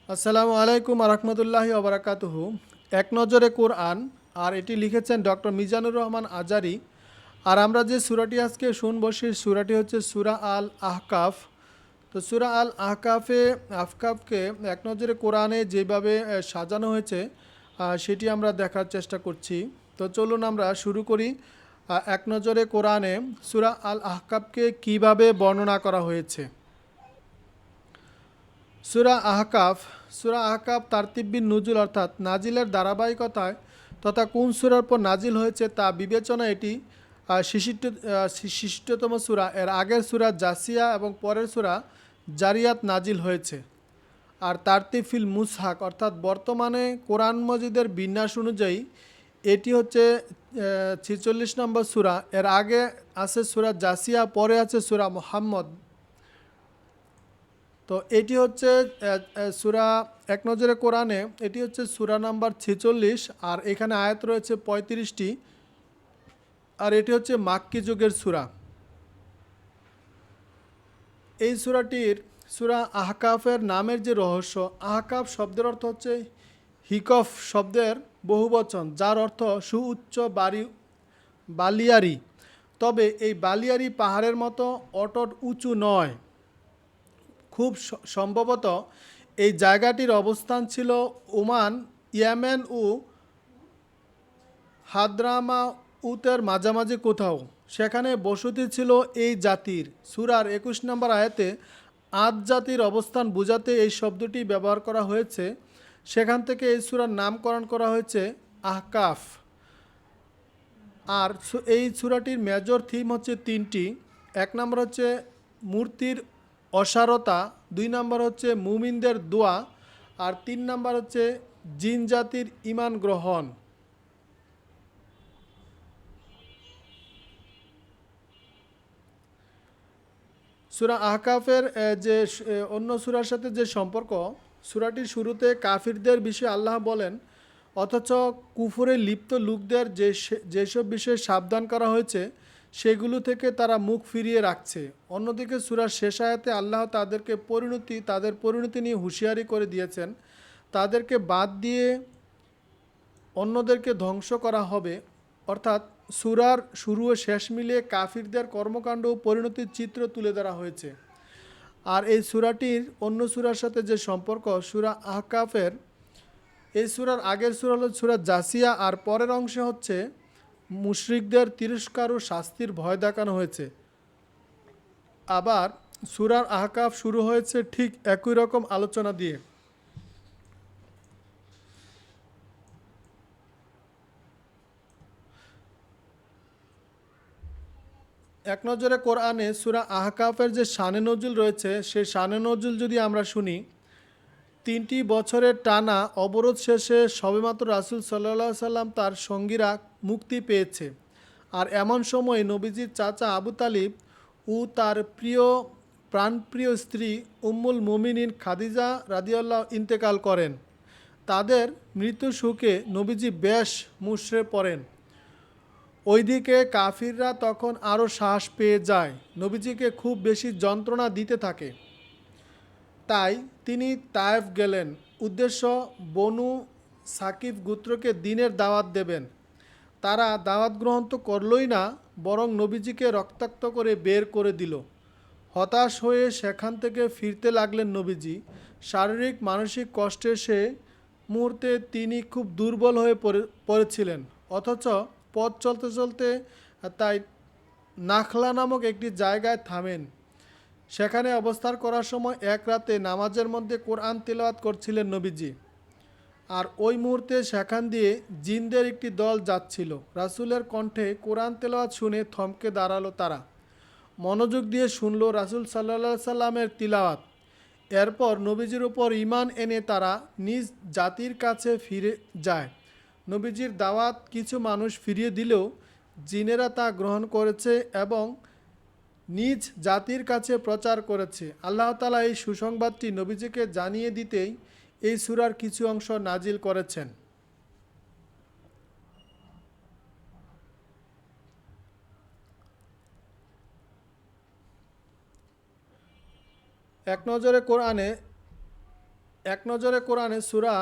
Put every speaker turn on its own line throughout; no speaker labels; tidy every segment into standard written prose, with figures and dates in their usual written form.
আসসালামু আলাইকুম আরহামতুল্লাহি ওবরাকাতুহু। এক নজরে কোরআন, আর এটি লিখেছেন ডক্টর মিজানুর রহমান আজারি। আর আমরা যে সূরাটি আজকে শুনবো সেই সূরাটি হচ্ছে সূরা আল আহকাফ। তো সূরা আল আহকাফকে এক নজরে কোরআনে যেভাবে সাজানো হয়েছে সেটি আমরা দেখার চেষ্টা করছি। তো চলুন আমরা শুরু করি। এক নজরে কোরআনে সূরা আল আহকাফকে কিভাবে বর্ণনা করা হয়েছে। সূরা আহকাফ সূরা আহকাফ তারতিব নুজুল অর্থাৎ নাজিলের ধারাবাহিকতায় তথা কোন সূরার পর নাজিল হয়েছে তা বিবেচনা এটি শিষ্টতম সূরা। এর আগের সূরা জাসিয়া এবং পরের সূরা জারিয়াত নাজিল হয়েছে। আর তারতিব ফিল মুসহাক অর্থাৎ বর্তমানে কোরআন মজিদের বিন্যাস অনুযায়ী এটি হচ্ছে ৪৬ নম্বর সূরা। এর আগে আছে সূরা জাসিয়া, পরে আছে সূরা মুহাম্মদ। তো এটি হচ্ছে সূরা এক নজরে কোরআনে এটি হচ্ছে সূরা নাম্বার ৪৬। আর এখানে আয়াত রয়েছে ৩৫টি। আর এটি হচ্ছে মাক্কি যুগের সূরা। এই সূরা আহকাফের নামের যে রহস্য, আহকাফ শব্দের অর্থ হচ্ছে হিকফ শব্দের বহুবচন, যার অর্থ সুউচ্চ বালিয়ারি। তবে এই বালিয়ারি পাহাড়ের মতো অটট উঁচু নয়। খুব সম্ভবত এই জায়গাটির অবস্থান ছিল ওমান, ইয়েমেন ও হাদ্রামাউতের মাঝামাঝি কোথাও। সেখানে বসতি ছিল এই জাতির। সূরার ২১ নম্বর আয়াতে আদ জাতির অবস্থান বোঝাতে এই শব্দটি ব্যবহার করা হয়েছে। সেখান থেকে এই সূরার নামকরণ করা হয়েছে আহকাফ। আর এই সূরাটির মেজর থিম হচ্ছে তিনটি। এক নম্বর হচ্ছে মূর্তির অসারতা, ২ নম্বর হচ্ছে মুমিনদের দোয়া, আর ৩ নম্বর হচ্ছে জিন জাতির ঈমান গ্রহণ। সূরা আহকাফের যে অন্য সূরার সাথে যে সম্পর্ক, সূরাটির শুরুতে কাফিরদের বিষয়ে আল্লাহ বলেন, অথচ কুফরে লিপ্ত লোকদের যেসব বিষয়ে সাবধান করা হয়েছে সেগুলো থেকে তারা মুখ ফিরিয়ে রাখছে। অন্যদিকে সূরার শেষ আয়াতে আল্লাহ তাদের পরিণতি নিয়ে হুঁশিয়ারি করে দিয়েছেন, তাদেরকে বাদ দিয়ে অন্যদেরকে ধ্বংস করা হবে। অর্থাৎ সূরার শুরু ও শেষ মিলিয়ে কাফিরদের কর্মকাণ্ড ও পরিণতির চিত্র তুলে ধরা হয়েছে। আর এই সূরাটির অন্য সূরার সাথে যে সম্পর্ক, সূরা আহকাফের এই সূরার আগের সূরা হলো সূরা জাসিয়া, আর পরের অংশে হচ্ছে মুশরিকদের তিরস্কার ও শাস্তির ভয় দেখানো হয়েছে। আবার সূরার আহকাফ শুরু হয়েছে ঠিক একই রকম আলোচনা দিয়ে। এক নজরে কোরআনে সূরা আহকাফের যে শানে নজুল রয়েছে, সেই শানে নজুল যদি আমরা শুনি, ৩টি বছরের টানা অবরোধ শেষে সবেমাত্র রাসূল সাল্লাল্লাহু আলাইহি সাল্লাম তার সঙ্গীরা মুক্তি পেয়েছে। আর এমন সময় নবীজির চাচা আবু তালিব ও তার প্রাণপ্রিয় স্ত্রী উম্মুল মুমিনিন খাদিজা রাদিয়াল্লাহু ইন্তেকাল করেন। তাদের মৃত্যু শোকে নবীজি বেশ মুষড়ে পড়েন। ওইদিকে কাফিররা তখন আরও সাহস পেয়ে যায়, নবীজিকে খুব বেশি যন্ত্রণা দিতে থাকে। তাই তিনি তায়েফ গেলেন। উদ্দেশ্য বনু সাকিফ গোত্রকে দ্বীনের দাওয়াত দেবেন। তারা দাওয়াত গ্রহণ তো করলই না, বরং নবীজিকে রক্তাক্ত করে বের করে দিল। হতাশ হয়ে সেখান থেকে ফিরতে লাগলেন নবীজি। শারীরিক মানসিক কষ্টে সে মুহূর্তে তিনি খুব দুর্বল হয়ে পড়েছিলেন। অথচ পথ চলতে চলতে তাই নাখলা নামক একটি জায়গায় থামেন। সেখানে অবস্থান করার সময় এক রাতে নামাজের মধ্যে কোরআন তিলাওয়াত করছিলেন নবীজি। আর ওই মুহূর্তে সেখান দিয়ে জিনদের একটি দল যাচ্ছিল। রাসূলের কণ্ঠে কোরআন তেলাওয়াত শুনে থমকে দাঁড়ালো তারা। মনোযোগ দিয়ে শুনল রাসূল সাল্লাল্লাহু আলাইহি সাল্লামের তিলাওয়াত। এরপর নবীজির উপর ঈমান এনে তারা নিজ জাতির কাছে ফিরে যায়। নবীজির দাওয়াত কিছু মানুষ ফিরিয়ে দিলেও জিনেরা তা গ্রহণ করেছে এবং নিজ জাতির কাছে প্রচার করেছে। আল্লাহ তাআলা এই সুসংবাদটি নবীজিকে জানিয়ে দিতেই এই সূরার কিছু অংশ নাজিল করেছেন। এক নজরে কোরআনে এক নজরে কোরআনে সূরা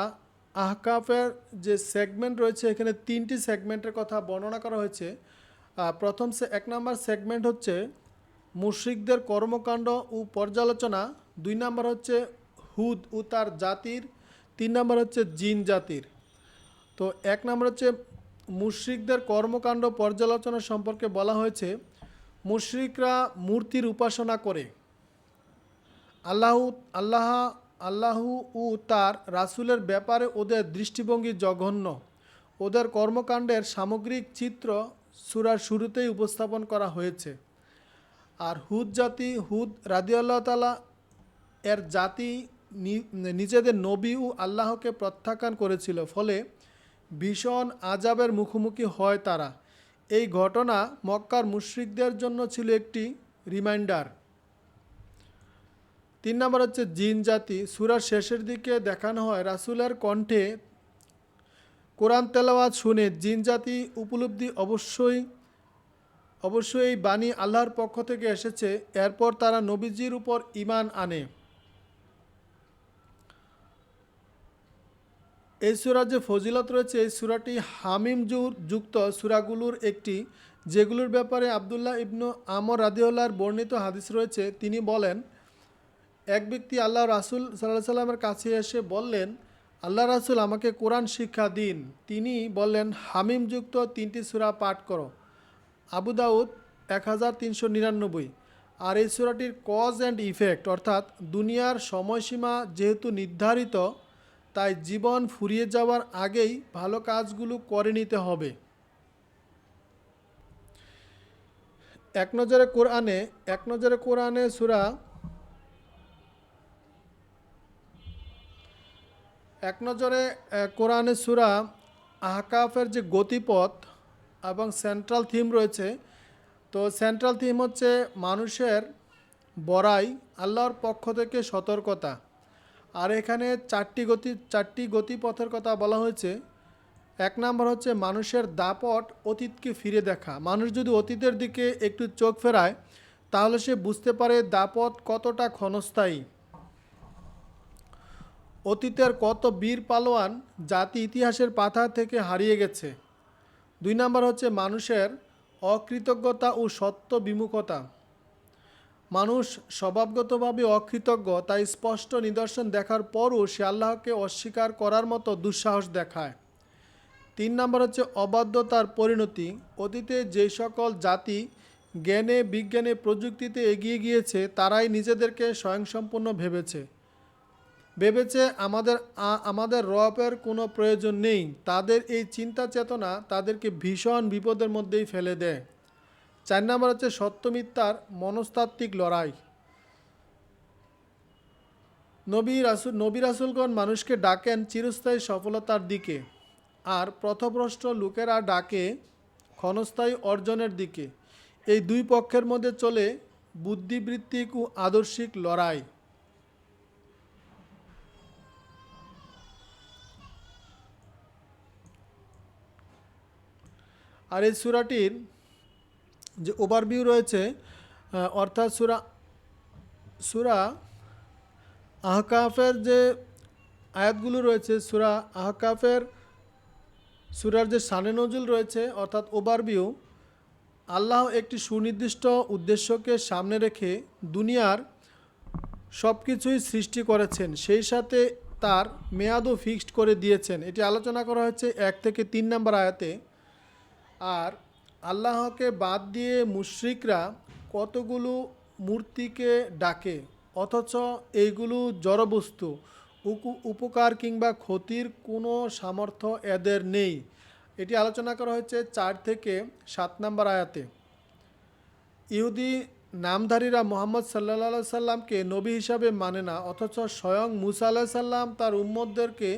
আহকাফের যে সেগমেন্ট রয়েছে এখানে 3টি সেগমেন্টের কথা বর্ণনা করা হয়েছে। প্রথম 1 নম্বর সেগমেন্ট হচ্ছে মুশরিকদের কর্মকাণ্ড ও পর্যালোচনা, 2 নম্বর হচ্ছে হুদ ও তার জাতির, 3 নম্বর হচ্ছে জিন জাতির। তো 1 নম্বর হচ্ছে মুশরিকদের কর্মকাণ্ড পর্যালোচনা সম্পর্কে বলা হয়েছে, মুশরিকরা মূর্তির উপাসনা করে। আল্লাহ আল্লাহ আল্লাহ ও তার রাসূলের ব্যাপারে ওদের দৃষ্টিভঙ্গি জঘন্য। ওদের কর্মকাণ্ডের সামগ্রিক চিত্র সূরার শুরুতেই উপস্থাপন করা হয়েছে। আর হুদ রাদিয়াল্লাহু তাআলা এর জাতি নিজেদের নবী ও আল্লাহকে প্রত্যাখ্যান করেছিল, ফলে ভীষণ আযাবের মুখোমুখি হয় তারা। এই ঘটনা মক্কার মুশরিকদের জন্য ছিল একটি রিমাইন্ডার। 3 নম্বর হচ্ছে জিন জাতি। সূরার শেষের দিকে দেখানো হয় রাসূলের কণ্ঠে কোরআন তেলাওয়াত শুনে জিন জাতি উপলব্ধি অবশ্যই এই বাণী আল্লাহর পক্ষ থেকে এসেছে। এরপর তারা নবীজির উপর ঈমান আনে। এই সূরার যে ফজিলত রয়েছে, এই সূরাটি হামিম যুক্ত সূরাগুলোর একটি, যেগুলোর ব্যাপারে আব্দুল্লাহ ইবনু আমর রাদিয়াল্লাহু বর্ণিত হাদিস রয়েছে। তিনি বলেন, এক ব্যক্তি আল্লাহ রাসূল সাল্লাল্লাহু আলাইহি সাল্লামের কাছে এসে বললেন, আল্লাহ রাসূল আমাকে কোরআন শিক্ষা দিন। তিনি বললেন, হামিম যুক্ত 3টি সূরা পাঠ করো। আবু দাউদ 1399। আর এই সূরাটির কজ অ্যান্ড ইফেক্ট, অর্থাৎ দুনিয়ার সময়সীমা যেহেতু নির্ধারিত, তাই জীবন ফুরিয়ে যাওয়ার আগেই ভালো কাজগুলো করে নিতে হবে। এক নজরে কোরআনে সূরা সূরা আহকাফের যে গতিপথ এবং সেন্ট্রাল থিম রয়েছে, তো সেন্ট্রাল থিম হচ্ছে মানুষের বড়াই, আল্লাহর পক্ষ থেকে সতর্কতা। আর এখানে চারটি গতিপথের কথা বলা হয়েছে। 1 নম্বর হচ্ছে মানুষের দাপট, অতীতকে ফিরে দেখা। মানুষ যদি অতীতের দিকে একটু চোখ ফেরায় তাহলে সে বুঝতে পারে দাপট কতটা ক্ষণস্থায়ী, অতীতের কত বীর পালোয়ান জাতি ইতিহাসের পাতা থেকে হারিয়ে গেছে। 2 নম্বর হচ্ছে মানুষের অকৃতজ্ঞতা ও সত্য বিমুখতা। মানুষ স্বভাবগতভাবে অকৃতজ্ঞ, তাই স্পষ্ট নিদর্শন দেখার পরও সে আল্লাহকে অস্বীকার করার মতো দুঃসাহস দেখায়। 3 নম্বর হচ্ছে অবাধ্যতার পরিণতি। অতীতে যে সকল জাতি জ্ঞানে বিজ্ঞানে প্রযুক্তিতে এগিয়ে গিয়েছে তারাই নিজেদেরকে স্বয়ংসম্পূর্ণ ভেবেছে আমাদের রবের কোনো প্রয়োজন নেই। তাদের এই চিন্তা চেতনা তাদেরকে ভীষণ বিপদের মধ্যেই ফেলে দেয়। 4 নম্বর হচ্ছে সত্য-মিথ্যার মনস্তাত্ত্বিক লড়াই। নবী রাসূলগণ মানুষকে ডাকেন চিরস্থায়ী সফলতার দিকে, আর পথভ্রষ্ট লোকেরা ডাকে ক্ষণস্থায়ী অর্জনের দিকে। এই দুই পক্ষের মধ্যে চলে বুদ্ধিবৃত্তিক ও আদর্শিক লড়াই। আর এই সূরাটির যে ওভারভিউ রয়েছে, অর্থাৎ সূরা আহকাফের যে আয়াতগুলো রয়েছে, সূরার যে শানে নজুল রয়েছে অর্থাৎ ওভারভিউ, আল্লাহ একটি সুনির্দিষ্ট উদ্দেশ্যকে সামনে রেখে দুনিয়ার সব কিছুই সৃষ্টি করেছেন, সেই সাথে তার মেয়াদও ফিক্সড করে দিয়েছেন। এটি আলোচনা করা হচ্ছে 1 থেকে 3 নম্বর আয়াতে। আর আল্লাহকে বাদ দিয়ে মুশরিকরা কতগুলো মূর্তিকে ডাকে, অথচ এইগুলো জড়বস্তু, উপকার কিংবা ক্ষতির কোনো সামর্থ্য এদের নেই। এটি আলোচনা করা হচ্ছে 4 থেকে 7 নম্বর আয়াতে। ইহুদি নামধারীরা মুহাম্মদ সাল্লাল্লাহু আলাইহি সাল্লামকে নবী হিসাবে মানে না, অথচ স্বয়ং মুসা আলাইহিস সালাম তার উম্মতদেরকে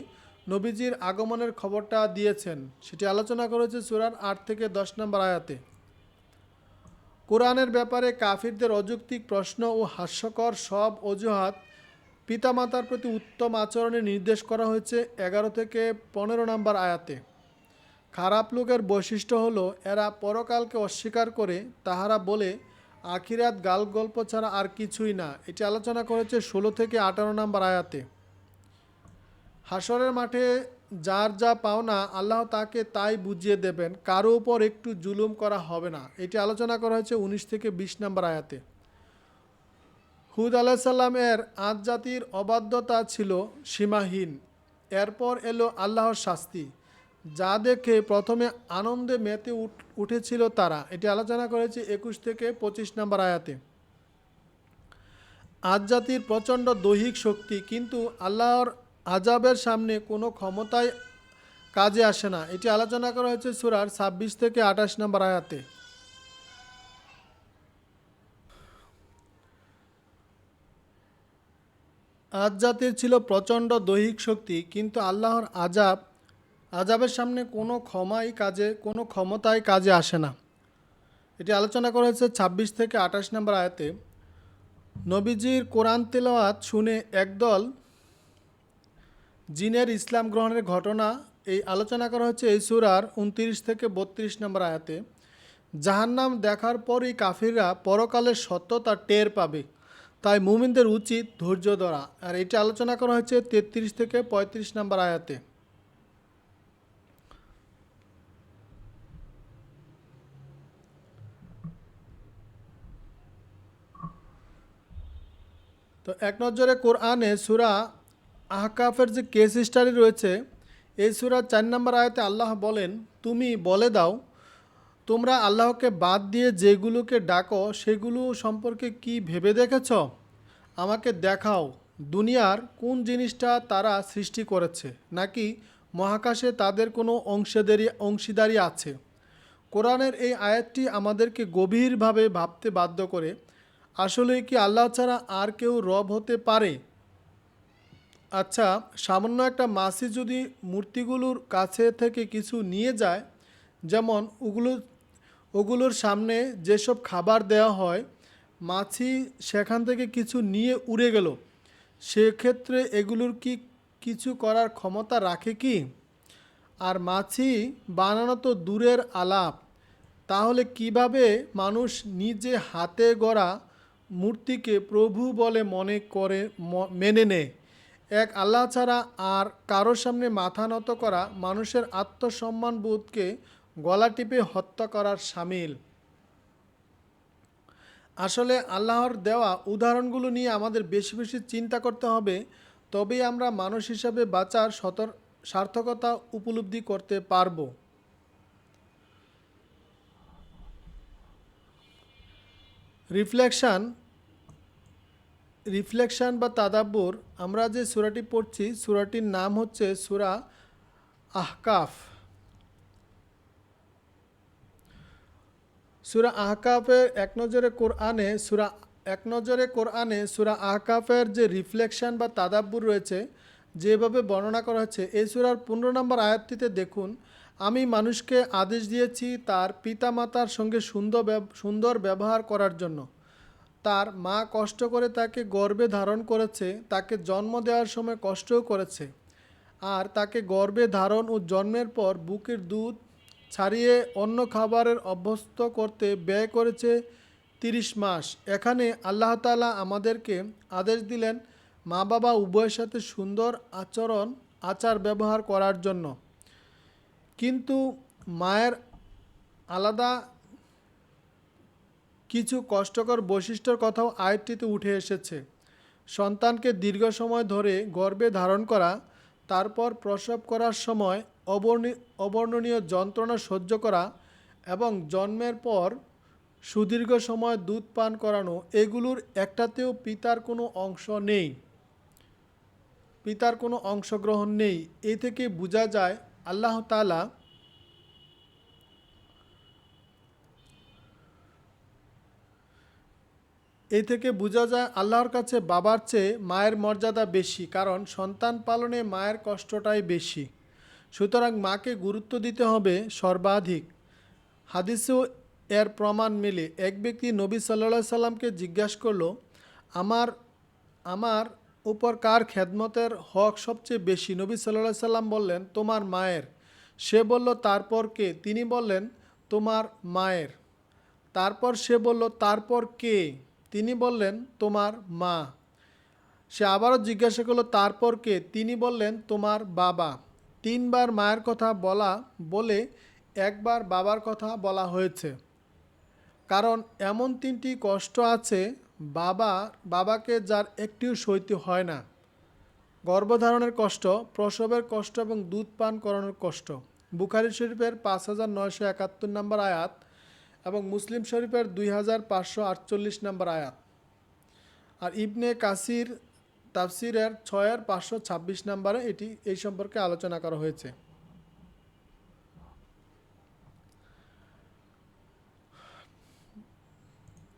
নবীজির আগমনের খবরটা দিয়েছেন। সেটি আলোচনা করেছে সূরার 8 থেকে 10 নম্বর আয়াতে। কোরআনের ব্যাপারে কাফিরদের অযৌক্তিক প্রশ্ন ও হাস্যকর সব অজুহাত, পিতামাতার প্রতি উত্তম আচরণের নির্দেশ করা হয়েছে 11 থেকে 15 নম্বর আয়াতে। খারাপ লোকের বৈশিষ্ট্য হলো এরা পরকালকে অস্বীকার করে, তাহারা বলে আখিরাত গালগল্প ছাড়া আর কিছুই না। এটি আলোচনা করেছে 16 থেকে 18 নম্বর আয়াতে। হাসরের মাঠে যার যা পাওনা আল্লাহ তাকে তাই বুঝিয়ে দেবেন, কারো উপর একটু জুলুম করা হবে না। এটি আলোচনা করা হয়েছে 19 থেকে 20 নম্বর আয়াতে। হুদ আলাইসাল্লাম এর আদ জাতির অবাধ্যতা ছিল সীমাহীন। এরপর এলো আল্লাহর শাস্তি, যা দেখে প্রথমে আনন্দে মেতে উঠেছিল তারা। এটি আলোচনা করেছে 21 থেকে 25 নম্বর আয়াতে। আদ জাতির প্রচণ্ড দৈহিক শক্তি, কিন্তু আল্লাহর আজাবের সামনে কোনো ক্ষমতাই কাজে আসে না। এটি আলোচনা করা হয়েছে সূরার 26 থেকে 28 নম্বর আয়াতে। আদ জাতির ছিল প্রচণ্ড দৈহিক শক্তি, কিন্তু আল্লাহর আজাবের সামনে কোনো ক্ষমতাই কাজে আসে না। এটি আলোচনা করা হয়েছে 26 থেকে 28 নম্বর আয়াতে। নবীজির কোরআন তেলাওয়াত শুনে একদল জিনের ইসলাম গ্রহণের ঘটনা এই আলোচনা করা হচ্ছে এই সূরার 29 থেকে 32 নম্বর আয়াতে। জাহান্নাম দেখার পরই কাফিররা পরকালের সত্যতা টের পাবে, তাই মুমিনদের উচিত ধৈর্য ধরা। আর এটি আলোচনা করা হচ্ছে 33 থেকে 35 নম্বর আয়াতে। তো এক নজরে কোরআনে সূরা আহকাফের যে কেস স্টাডি রয়েছে, এই সূরার 4 নম্বর আয়াতে আল্লাহ বলেন, তুমি বলে দাও, তোমরা আল্লাহকে বাদ দিয়ে যেগুলোকে ডাকো সেগুলো সম্পর্কে কি ভেবে দেখেছ? আমাকে দেখাও দুনিয়ার কোন জিনিসটা তারা সৃষ্টি করেছে, নাকি মহাকাশে তাদের কোনো অংশীদারি আছে। কোরআনের এই আয়াতটি আমাদেরকে গভীরভাবে ভাবতে বাধ্য করে, আসলে কি আল্লাহ ছাড়া আর কেউ রব হতে পারে? আচ্ছা, সামান্য একটা মাছি যদি মূর্তিগুলোর কাছে থেকে কিছু নিয়ে যায়, যেমন ওগুলোর সামনে যেসব খাবার দেওয়া হয়, মাছি সেখান থেকে কিছু নিয়ে উড়ে গেল, সেক্ষেত্রে এগুলোর কি কিছু করার ক্ষমতা রাখে কি? আর মাছি বানানো তো দূরের আলাপ, তাহলে কিভাবে মানুষ নিজে হাতে গড়া মূর্তিকে প্রভু বলে মেনে নেয়? এক আল্লাহ ছাড়া আর কারোর সামনে মাথা নত করা মানুষের আত্মসম্মানবোধকে গলা টিপে হত্যা করার শামিল। আসলে আল্লাহর দেওয়া উদাহরণগুলো নিয়ে আমাদের বেশি বেশি চিন্তা করতে হবে, তবেই আমরা মানুষ হিসাবে বাঁচার সার্থকতা উপলব্ধি করতে পারব। রিফ্লেকশন বা তাদাব্বুর, আমরা যে সূরাটি পড়ছি সূরাটির নাম হচ্ছে সূরা আহকাফ। সূরা আহকাফের এক নজরে কোরআনে সূরা আহকাফের যে রিফ্লেকশন বা তাদাব্বুর রয়েছে, যেভাবে বর্ণনা করা হচ্ছে এই সূরার 15 নম্বর আয়াতটিতে দেখুন, আমি মানুষকে আদেশ দিয়েছি তার পিতামাতার সঙ্গে সুন্দর ব্যবহার করার জন্য। তার মা কষ্ট করে তাকে গর্ভে ধারণ করেছে, তাকে জন্ম দেওয়ার সময় কষ্টও করেছে, আর তাকে গর্ভে ধারণ ও জন্মের পর বুকের দুধ ছাড়িয়ে অন্য খাবারের অভ্যস্ত করতে ব্যয় করেছে 30 মাস। এখানে আল্লাহ তাআলা আমাদেরকে আদেশ দিলেন মা বাবা উভয়ের সাথে সুন্দর আচার ব্যবহার করার জন্য। কিন্তু মায়ের আলাদা কিছু কষ্টকর বৈশিষ্ট্যের কথাও আয়াতটিতে উঠে এসেছে। সন্তানকে দীর্ঘ সময় ধরে গর্ভে ধারণ করা, তারপর প্রসব করার সময় অবর্ণনীয় যন্ত্রণা সহ্য করা এবং জন্মের পর সুদীর্ঘ সময় দুধ পান করানো, এগুলোর একটাতেও পিতার কোনো অংশগ্রহণ নেই। এই থেকে বোঝা যায় আল্লাহ তাআলা আল্লাহর কাছে বাবার চেয়ে মায়ের মর্যাদা বেশি, কারণ সন্তান পালনে মায়ের কষ্টটাই বেশি। সুতরাং মাকে গুরুত্ব দিতে হবে সর্বাধিক। হাদিসেও এর প্রমাণ মেলে। এক ব্যক্তি নবী সাল্লাল্লাহু সাল্লামকে জিজ্ঞাসা করল, আমার উপর কার খেদমতের হক সবচেয়ে বেশি? নবী সাল্লাল্লাহু সাল্লাম বললেন, তোমার মায়ের। সে বলল, তারপর কে? তিনি বললেন, তোমার মায়ের। তারপর সে বলল, তারপর কে? তিনি বললেন, তোমার মা। সে আবারও জিজ্ঞাসা করলো, তারপর কে? তিনি বললেন, তোমার বাবা। তিনবার মায়ের কথা বলে একবার বাবার কথা বলা হয়েছে, কারণ এমন তিনটি কষ্ট আছে বাবাকে যার একটিও সইতে হয় না: গর্ভধারণের কষ্ট, প্রসবের কষ্ট এবং দুধ পান করানোর কষ্ট। বুখারী শরীফের 5571 নম্বর আয়াত এবং মুসলিম শরীফের 2548 নম্বর আয়াত। আর ইবনে কাসির তাফসিরের 6526 নম্বরে এই সম্পর্কে আলোচনা করা হয়েছে।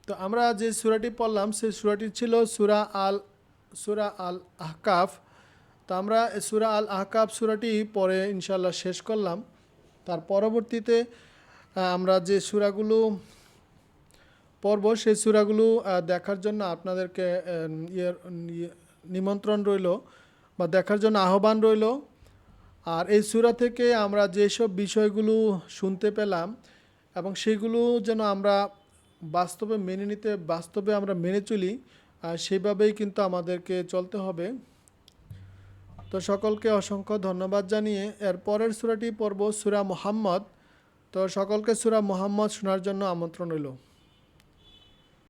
তো আমরা যে সূরাটি পড়লাম সেই সূরাটি ছিল সূরা আল আহকাফ। তো আমরা সূরা আল আহকাফ সূরাটি পরে ইনশাআল্লাহ শেষ করলাম। তার পরবর্তীতে আমরা যে সূরাগুলো পড়ব সেই সূরাগুলো দেখার জন্য আপনাদেরকে নিমন্ত্রণ রইল বা দেখার জন্য আহ্বান রইল। আর এই সূরা থেকে আমরা যেসব বিষয়গুলো শুনতে পেলাম এবং সেগুলো যেন আমরা বাস্তবে আমরা মেনে চলি, সেভাবেই কিন্তু আমাদেরকে চলতে হবে। তো সকলকে অসংখ্য ধন্যবাদ জানিয়ে এর পরের সূরাটি পড়ব সূরা মুহাম্মদ। তো সকলকে সূরা মুহাম্মদ শোনার জন্য আমন্ত্রণ রইল।